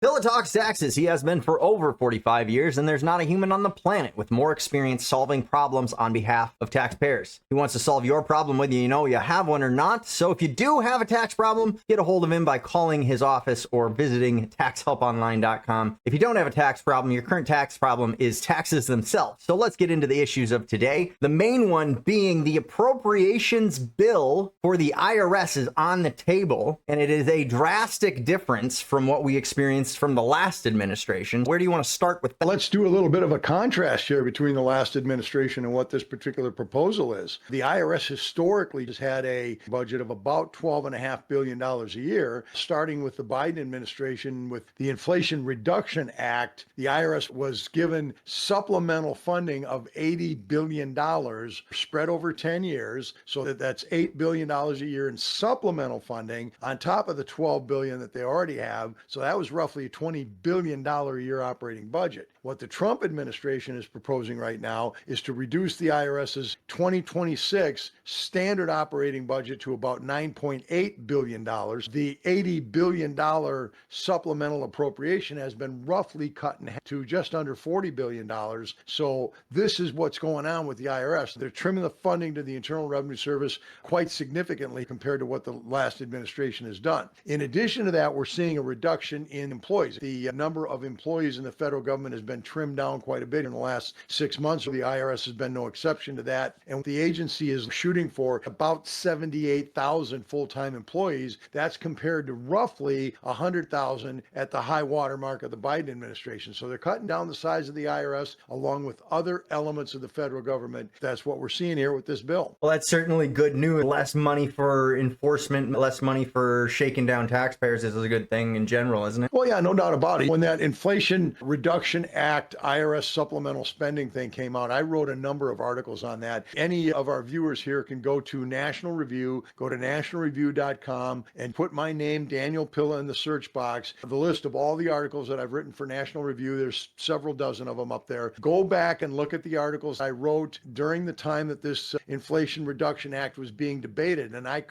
Bill talks taxes. He has been for over 45 years, and there's not a human on the planet with more experience solving problems on behalf of taxpayers. He wants to solve your problem whether you know you have one or not. So if you do have a tax problem, get a hold of him by calling his office or visiting TaxHelpOnline.com. If you don't have a tax problem, your current tax problem is taxes themselves. So let's get into the issues of today. The main one being the appropriations bill for the IRS is on the table, and it is a drastic difference from what we experienced from the last administration. Where do you want to start with that? Let's do a little bit of a contrast here between the last administration and what this particular proposal is. The IRS historically has had a budget of about $12.5 billion a year. Starting with the Biden administration, with the Inflation Reduction Act, the IRS was given supplemental funding of $80 billion spread over 10 years. So that's $8 billion a year in supplemental funding on top of the $12 billion that they already have. So that was roughly a $20 billion a year operating budget. What the Trump administration is proposing right now is to reduce the IRS's 2026 standard operating budget to about $9.8 billion. The $80 billion supplemental appropriation has been roughly cut in half to just under $40 billion. So this is what's going on with the IRS. They're trimming the funding to the Internal Revenue Service quite significantly compared to what the last administration has done. In addition to that, we're seeing a reduction in employees. The number of employees in the federal government has been trimmed down quite a bit in the last 6 months. The IRS has been no exception to that. And the agency is shooting for about 78,000 full-time employees. That's compared to roughly 100,000 at the high water mark of the Biden administration. So they're cutting down the size of the IRS along with other elements of the federal government. That's what we're seeing here with this bill. Well, that's certainly good news. Less money for enforcement, less money for shaking down taxpayers is a good thing in general, isn't it? Well, yeah, no doubt about it. When that Inflation Reduction Act IRS supplemental spending thing came out, I wrote a number of articles on that. Any of our viewers here can go to National Review, go to nationalreview.com and put my name, Daniel Pilla, in the search box. The list of all the articles that I've written for National Review, there's several dozen of them up there. Go back and look at the articles I wrote during the time that this Inflation Reduction Act was being debated. And I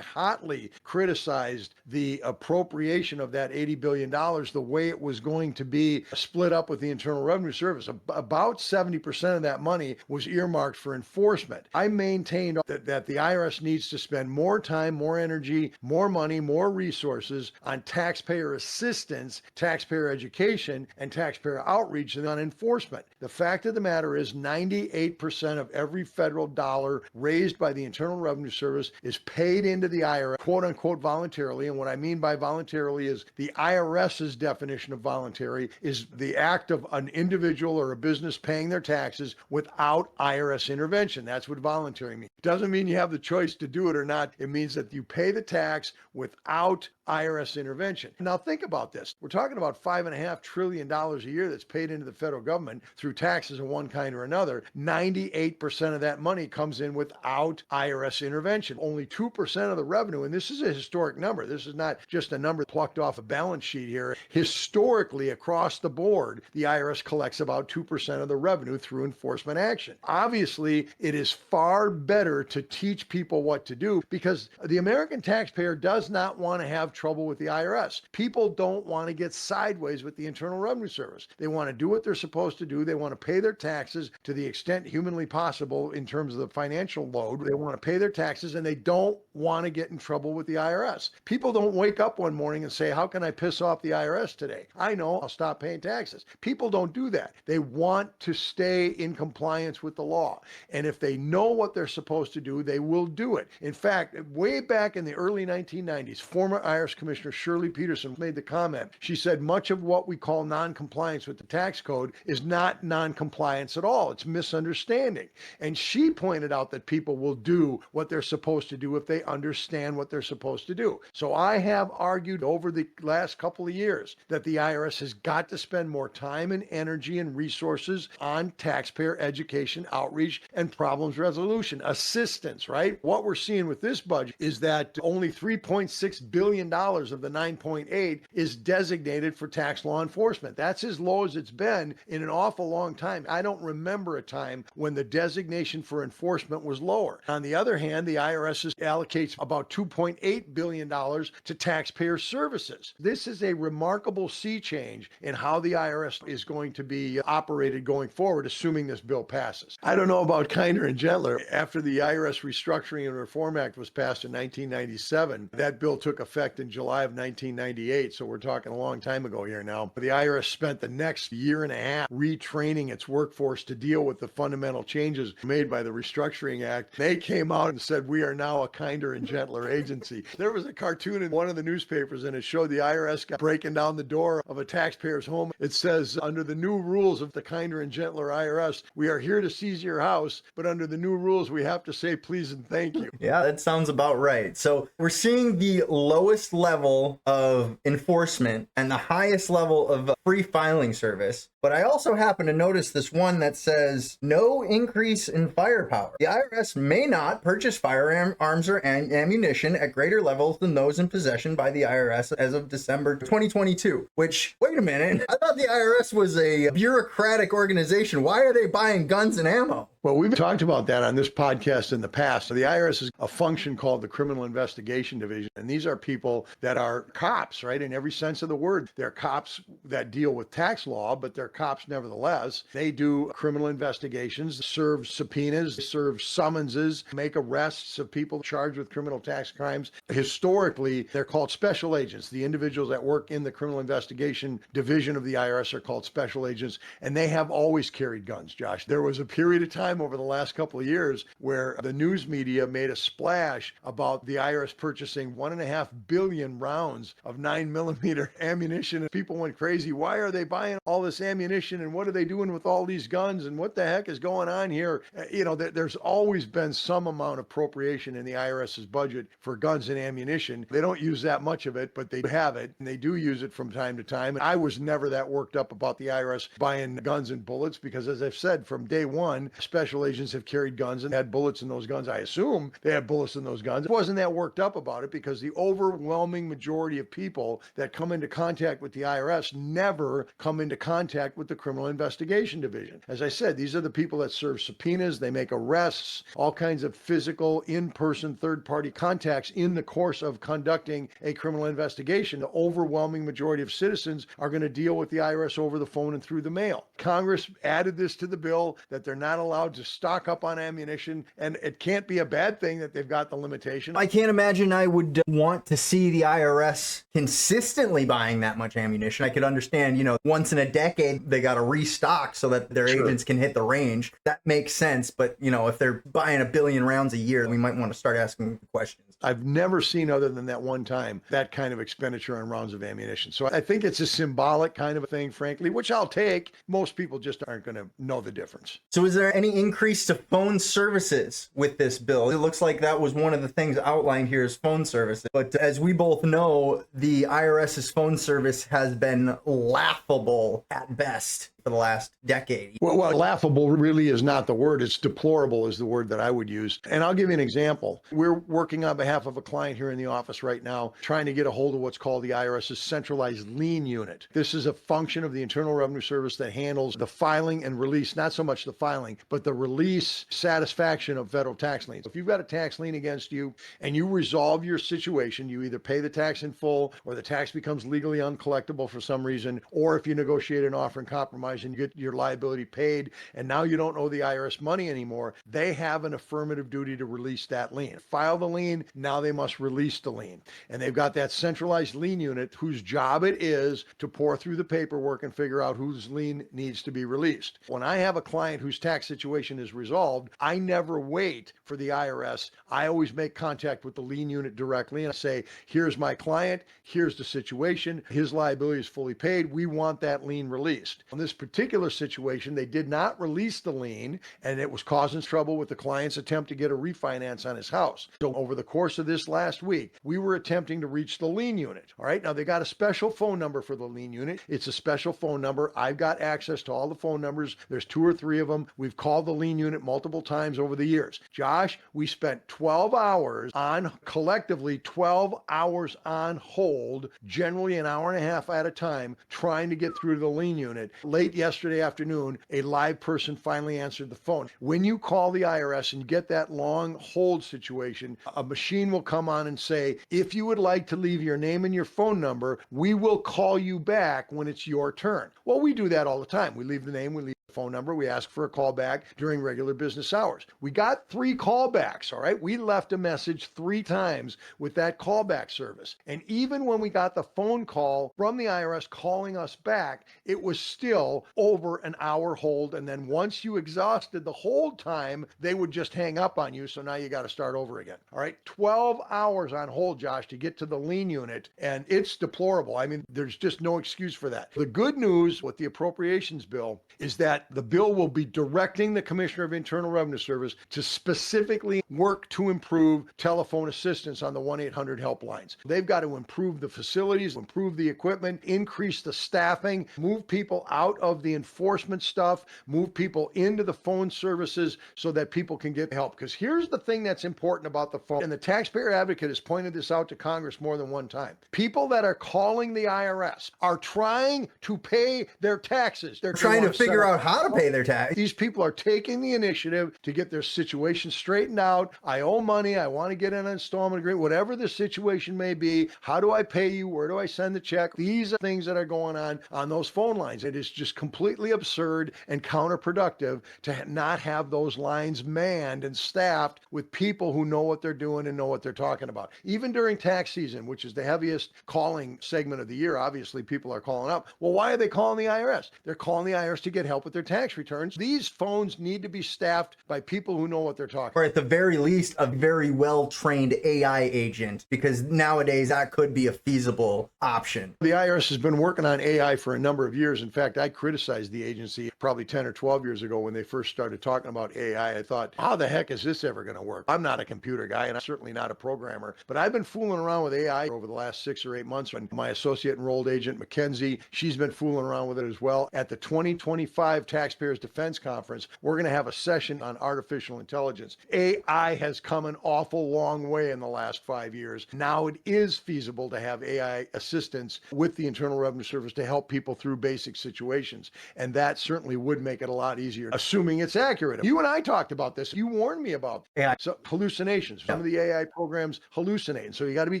hotly criticized the appropriation of that $80 billion, the way it was going to be split up with the Internal Revenue Service. About 70% of that money was earmarked for enforcement. I maintained that the IRS needs to spend more time, more energy, more money, more resources on taxpayer assistance, taxpayer education, and taxpayer outreach than on enforcement. The fact of the matter is 98% of every federal dollar raised by the Internal Revenue Service is paid into the IRS, quote unquote, voluntarily. And what I mean by voluntarily is the IRS's definition of voluntary is the act of an individual or a business paying their taxes without IRS intervention. That's what voluntary means. It doesn't mean you have the choice to do it or not. It means that you pay the tax without IRS intervention. Now think about this. We're talking about $5.5 trillion a year that's paid into the federal government through taxes of one kind or another. 98% of that money comes in without IRS intervention. Only 2% of the revenue, and this is a historic number. This is not just a number plucked off a balance sheet here. Historically, across the board, the IRS collects about 2% of the revenue through enforcement action. Obviously, it is far better to teach people what to do because the American taxpayer does not want to have trouble with the IRS. People don't want to get sideways with the Internal Revenue Service. They want to do what they're supposed to do. They want to pay their taxes to the extent humanly possible in terms of the financial load. They want to pay their taxes and they don't want to get in trouble with the IRS. People don't wake up one morning and say, how can I piss off the IRS today? I know, I'll stop paying taxes. People don't do that. They want to stay in compliance with the law. And if they know what they're supposed to do, they will do it. In fact, way back in the early 1990s, former IRS Commissioner Shirley Peterson made the comment. She said, much of what we call non-compliance with the tax code is not non-compliance at all. It's misunderstanding. And she pointed out that people will do what they're supposed to do if they understand what they're supposed to do. So I have argued over the last couple of years that the IRS has got to spend more time and energy and resources on taxpayer education, outreach, and problems resolution, assistance, right? What we're seeing with this budget is that only $3.6 billion of the 9.8 is designated for tax law enforcement. That's as low as it's been in an awful long time. I don't remember a time when the designation for enforcement was lower. On the other hand, the IRS allocates about $2.8 billion to taxpayer services. This is a remarkable sea change in how the IRS is going to be operated going forward, assuming this bill passes. I don't know about kinder and gentler. After the IRS Restructuring and Reform Act was passed in 1997, that bill took effect in July of 1998, so we're talking a long time ago here now. The IRS spent the next year and a half retraining its workforce to deal with the fundamental changes made by the Restructuring Act. They came out and said, we are now a kinder and gentler agency. There was a cartoon in one of the newspapers, and it showed the IRS guy breaking down the door of a taxpayer's home. It says, under the new rules of the kinder and gentler IRS, we are here to seize your house, but under the new rules, we have to say please and thank you. Yeah, that sounds about right. So we're seeing the lowest level of enforcement and the highest level of free filing service. But I also happen to notice this one that says no increase in firepower. The IRS may not purchase firearms or ammunition at greater levels than those in possession by the IRS as of December 2022. Which, wait a minute, I thought the IRS was a bureaucratic organization. Why are they buying guns and ammo? Well, we've talked about that on this podcast in the past. So the IRS is a function called the Criminal Investigation Division. And these are people that are cops, right? In every sense of the word. They're cops that deal with tax law, but they're cops nevertheless. They do criminal investigations, serve subpoenas, serve summonses, make arrests of people charged with criminal tax crimes. Historically, they're called special agents. The individuals that work in the Criminal Investigation Division of the IRS are called special agents, and they have always carried guns, Josh. There was a period of time over the last couple of years where the news media made a splash about the IRS purchasing 1.5 billion rounds of 9mm ammunition. And people went crazy. Why are they buying all this ammunition? And what are they doing with all these guns? And what the heck is going on here? There's always been some amount of appropriation in the IRS's budget for guns and ammunition. They don't use that much of it, but they have it. And they do use it from time to time. And I was never that worked up about the IRS buying guns and bullets because, as I've said, from day one, special agents have carried guns and had bullets in those guns. I assume they had bullets in those guns. I wasn't that worked up about it because the overwhelming majority of people that come into contact with the IRS never come into contact with the Criminal Investigation Division. As I said, these are the people that serve subpoenas, they make arrests, all kinds of physical, in-person, third-party contacts in the course of conducting a criminal investigation. The overwhelming majority of citizens are going to deal with the IRS over the phone and through the mail. Congress added this to the bill that they're not allowed to stock up on ammunition, and it can't be a bad thing that they've got the limitation. I can't imagine I would want to see the IRS consistently buying that much ammunition. I could understand, once in a decade, they got to restock so that their agents can hit the range. That makes sense. But, if they're buying 1 billion rounds a year, we might want to start asking questions. I've never seen, other than that one time, that kind of expenditure on rounds of ammunition. So I think it's a symbolic kind of a thing, frankly, which I'll take. Most people just aren't going to know the difference. So is there any increase to phone services with this bill? It looks like that was one of the things outlined here is phone services. But as we both know, the IRS's phone service has been laughable at best for the last decade. Well, laughable really is not the word. It's deplorable is the word that I would use. And I'll give you an example. We're working on behalf of a client here in the office right now, trying to get a hold of what's called the IRS's centralized lien unit. This is a function of the Internal Revenue Service that handles the filing and release, not so much the filing, but the release satisfaction of federal tax liens. If you've got a tax lien against you and you resolve your situation, you either pay the tax in full or the tax becomes legally uncollectible for some reason, or if you negotiate an offer in compromise and you get your liability paid and now you don't owe the IRS money anymore, they have an affirmative duty to release that lien. File the lien, now they must release the lien. And they've got that centralized lien unit whose job it is to pour through the paperwork and figure out whose lien needs to be released. When I have a client whose tax situation is resolved, I never wait for the IRS. I always make contact with the lien unit directly and say, here's my client, here's the situation, his liability is fully paid, we want that lien released. On this particular situation, they did not release the lien, and it was causing trouble with the client's attempt to get a refinance on his house. So over the course of this last week, we were attempting to reach the lien unit. All right. Now they got a special phone number for the lien unit. It's a special phone number. I've got access to all the phone numbers. There's 2 or 3 of them. We've called the lien unit multiple times over the years. Josh, we spent 12 hours on, collectively 12 hours on hold, generally an hour and a half at a time, trying to get through to the lien unit. Late yesterday afternoon, a live person finally answered the phone. When you call the IRS and get that long hold situation, a machine will come on and say, if you would like to leave your name and your phone number, we will call you back when it's your turn. Well, we do that all the time. We leave the name, we leave the phone number, we ask for a call back during regular business hours. We got 3 callbacks, all right? We left a message 3 times with that callback service. And even when we got the phone call from the IRS calling us back, it was still over an hour hold. And then once you exhausted the hold time, they would just hang up on you. So now you got to start over again. All right. 12 hours on hold, Josh, to get to the lien unit. And it's deplorable. I mean, there's just no excuse for that. The good news with the appropriations bill is that the bill will be directing the Commissioner of Internal Revenue Service to specifically work to improve telephone assistance on the 1-800 helplines. They've got to improve the facilities, improve the equipment, increase the staffing, move people out of the enforcement stuff, move people into the phone services so that people can get help. Because here's the thing that's important about the phone, and the taxpayer advocate has pointed this out to Congress more than one time. People that are calling the IRS are trying to pay their taxes. They're trying to figure out how to pay their tax. These people are taking the initiative to get their situation straightened out. I owe money. I want to get an installment agreement, whatever the situation may be. How do I pay you? Where do I send the check? These are things that are going on those phone lines. It is just completely absurd and counterproductive to not have those lines manned and staffed with people who know what they're doing and know what they're talking about. Even during tax season, which is the heaviest calling segment of the year, obviously people are calling up. Well, why are they calling the IRS? They're calling the IRS to get help with their tax returns. These phones need to be staffed by people who know what they're talking about. Or at the very least, a very well-trained AI agent, because nowadays that could be a feasible option. The IRS has been working on AI for a number of years. In fact, I criticized the agency probably 10 or 12 years ago when they first started talking about AI. I thought, how the heck is this ever going to work? I'm not a computer guy, and I'm certainly not a programmer, but I've been fooling around with AI over the last 6 or 8 months. When my associate enrolled agent, Mackenzie, she's been fooling around with it as well. At the 2025 Taxpayers Defense Conference, we're going to have a session on artificial intelligence. AI has come an awful long way in the last 5 years. Now it is feasible to have AI assistance with the Internal Revenue Service to help people through basic situations. And that certainly would make it a lot easier, assuming it's accurate. You and I talked about this. You warned me about AI. So hallucinations. Some of the AI programs hallucinate. So you got to be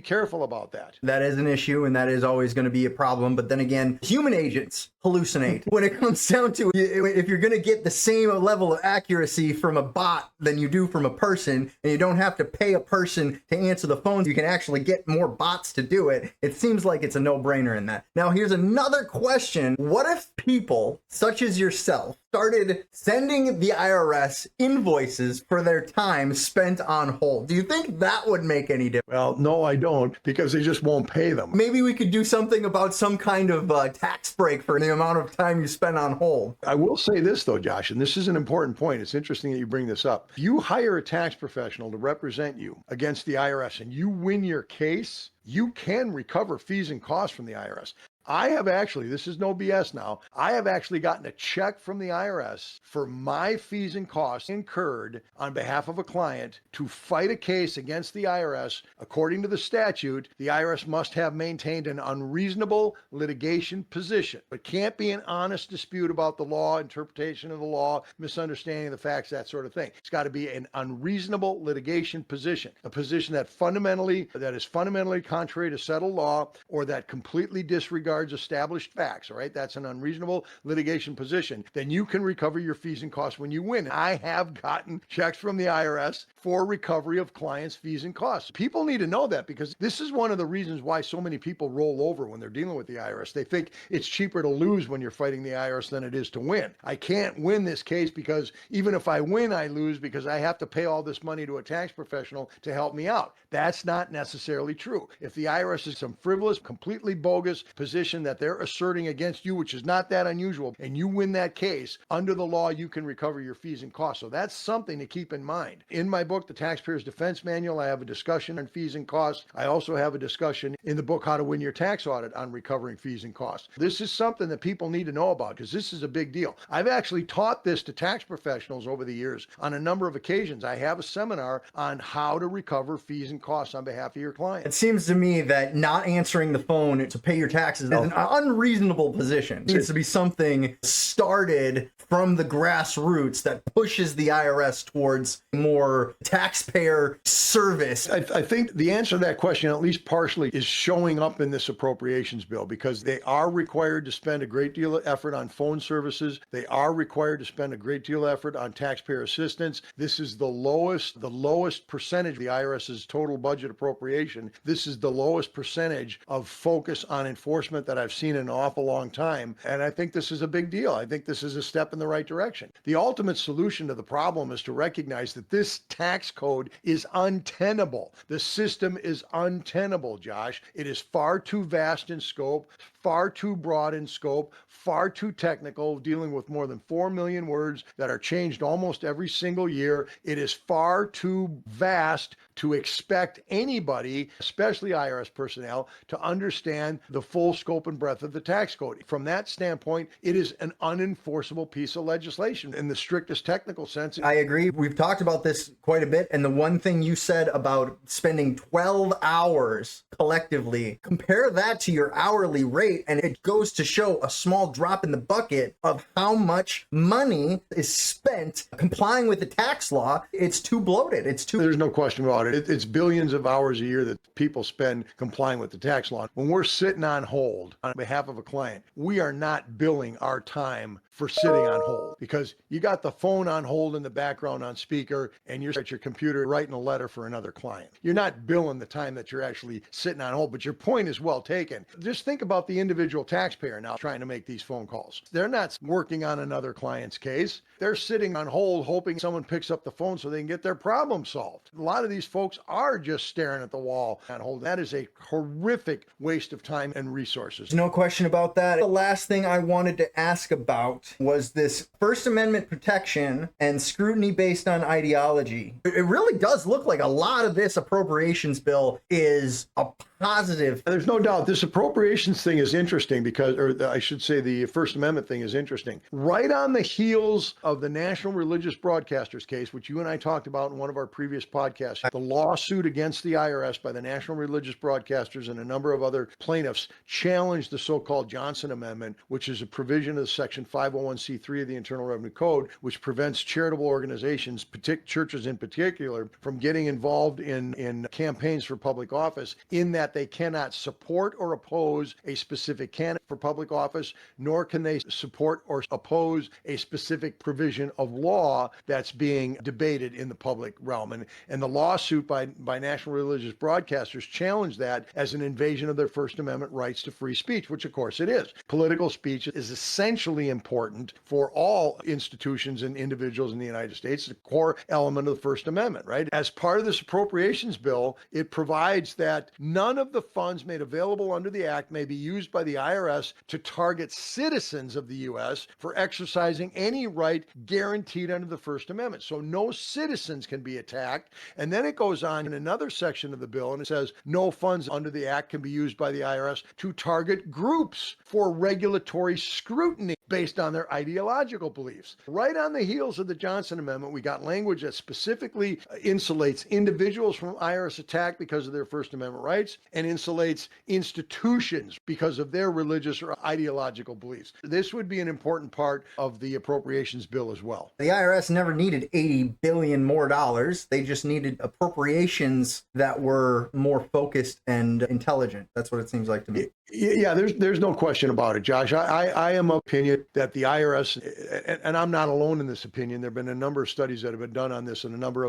careful about that. That is an issue, and that is always going to be a problem. But then again, human agents hallucinate. When it comes down to it, if you're going to get the same level of accuracy from a bot than you do from a person, and you don't have to pay a person to answer the phone, you can actually get more bots to do it. It seems like it's a no-brainer in that. Now, here's another question. What if people, such as yourself, started sending the IRS invoices for their time spent on hold? Do you think that would make any difference? Well, no, I don't, because they just won't pay them. Maybe we could do something about some kind of tax break for the amount of time you spend on hold. I will say this, though, Josh, and this is an important point. It's interesting that you bring this up. You hire a tax professional to represent you against the IRS, and you win your case, you can recover fees and costs from the IRS. I have actually, this is no BS now, I have actually gotten a check from the IRS for my fees and costs incurred on behalf of a client to fight a case against the IRS. According to the statute, the IRS must have maintained an unreasonable litigation position. It can't be an honest dispute about the law, interpretation of the law, misunderstanding of the facts, that sort of thing. It's got to be an unreasonable litigation position, a position that is fundamentally contrary to settled law, or that completely disregards established facts. All right, that's an unreasonable litigation position. Then you can recover your fees and costs when you win. I have gotten checks from the IRS for recovery of clients' fees and costs. People need to know that, because this is one of the reasons why so many people roll over when they're dealing with the IRS. They think it's cheaper to lose when you're fighting the IRS than it is to win. I can't win this case because even if I win, I lose because I have to pay all this money to a tax professional to help me out. That's not necessarily true. If the IRS is some frivolous, completely bogus position position that they're asserting against you, which is not that unusual, and you win that case, under the law, you can recover your fees and costs. So that's something to keep in mind. In my book, The Taxpayer's Defense Manual, I have a discussion on fees and costs. I also have a discussion in the book, How to Win Your Tax Audit, on recovering fees and costs. This is something that people need to know about because this is a big deal. I've actually taught this to tax professionals over the years on a number of occasions. I have a seminar on how to recover fees and costs on behalf of your client. It seems to me that not answering the phone to pay your taxes is an unreasonable position. It needs to be something started from the grassroots that pushes the IRS towards more taxpayer service. I think the answer to that question, at least partially, is showing up in this appropriations bill because they are required to spend a great deal of effort on phone services. They are required to spend a great deal of effort on taxpayer assistance. This is the lowest percentage of the IRS's total budget appropriation. This is the lowest percentage of focus on enforcement that I've seen in an awful long time. And I think this is a big deal. I think this is a step in the right direction. The ultimate solution to the problem is to recognize that this tax code is untenable. The system is untenable, Josh. It is far too vast in scope, far too broad in scope, far too technical, dealing with more than 4 million words that are changed almost every single year. It is far too vast to expect anybody, especially IRS personnel, to understand the full scope and breadth of the tax code. From that standpoint, it is an unenforceable piece of legislation in the strictest technical sense. I agree. We've talked about this quite a bit. And the one thing you said about spending 12 hours collectively, compare that to your hourly rate, and it goes to show a small drop in the bucket of how much money is spent complying with the tax law. It's too bloated. There's no question about it. It's billions of hours a year that people spend complying with the tax law. When we're sitting on hold on behalf of a client, we are not billing our time for sitting on hold because you got the phone on hold in the background on speaker and you're at your computer writing a letter for another client. You're not billing the time that you're actually sitting on hold, but your point is well taken. Just think about the individual taxpayer now trying to make these phone calls. They're not working on another client's case. They're sitting on hold hoping someone picks up the phone so they can get their problem solved. A lot of these folks are just staring at the wall on hold. That is a horrific waste of time and resources. No question about that. The last thing I wanted to ask about was this First Amendment protection and scrutiny based on ideology. It really does look like a lot of this appropriations bill is a positive. There's no doubt this appropriations thing is interesting because, or I should say the First Amendment thing is interesting. Right on the heels of the National Religious Broadcasters case, which you and I talked about in one of our previous podcasts, the lawsuit against the IRS by the National Religious Broadcasters and a number of other plaintiffs challenged the so-called Johnson Amendment, which is a provision of Section 501c3 of the Internal Revenue Code, which prevents charitable organizations, churches in particular, from getting involved in campaigns for public office in that they cannot support or oppose a specific candidate for public office, nor can they support or oppose a specific provision of law that's being debated in the public realm. And the lawsuit by National Religious Broadcasters challenged that as an invasion of their First Amendment rights to free speech, which of course it is. Political speech is essentially important for all institutions and individuals in the United States. It's a core element of the First Amendment, right? As part of this appropriations bill, it provides that none of the funds made available under the Act may be used by the IRS to target citizens of the U.S. for exercising any right guaranteed under the First Amendment. So no citizens can be attacked. And then it goes on in another section of the bill and it says no funds under the Act can be used by the IRS to target groups for regulatory scrutiny based on their ideological beliefs. Right on the heels of the Johnson Amendment, we got language that specifically insulates individuals from IRS attack because of their First Amendment rights and insulates institutions because of their religious or ideological beliefs. This would be an important part of the appropriations bill as well. The IRS never needed $80 billion more dollars. They just needed appropriations that were more focused and intelligent. That's what it seems like to me. Yeah, there's no question about it, Josh. I am of opinion that the IRS, and I'm not alone in this opinion. There have been a number of studies that have been done on this and a number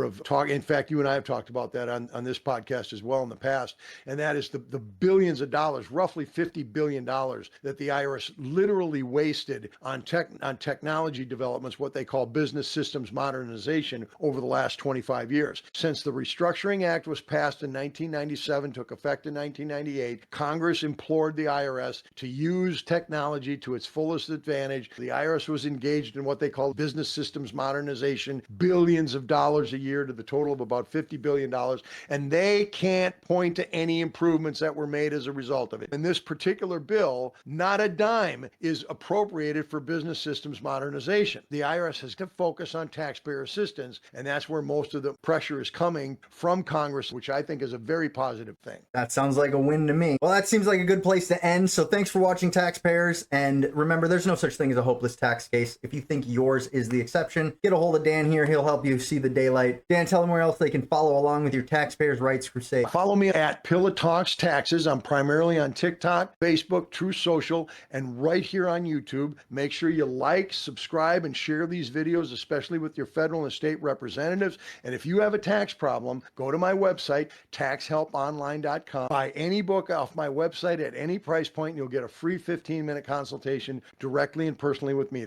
of talk. In fact, you and I have talked about that on this podcast as well in the past. And that is the billions of dollars, roughly $50 billion that the IRS literally wasted on technology developments, what they call business systems modernization over the last 25 years. Since the Restructuring Act was passed in 1997, took effect in 1998, Congress implored the IRS to use technology to its fullest advantage. The IRS was engaged in what they call business systems modernization, billions of dollars a year to the total of about $50 billion. And they can't point to any improvements that were made as a result of it. In this particular bill, not a dime is appropriated for business systems modernization. The IRS has to focus on taxpayer assistance, and that's where most of the pressure is coming from Congress, which I think is a very positive thing. That sounds like a win to me. Well, that seems like a good place to end. So thanks for watching, taxpayers. And remember, there's no such thing as a hopeless tax case. If you think yours is the exception, get a hold of Dan here. He'll help you see the daylight. Dan, tell them where else they can follow along with your taxpayers' rights crusade. Follow me at Pilla Talks Taxes. I'm primarily on TikTok, Facebook, True Social, and right here on YouTube. Make sure you like, subscribe, and share these videos, especially with your federal and state representatives. And if you have a tax problem, go to my website, TaxHelpOnline.com. Buy any book off my website at any price point, and you'll get a free 15-minute consultation directly and personally with me.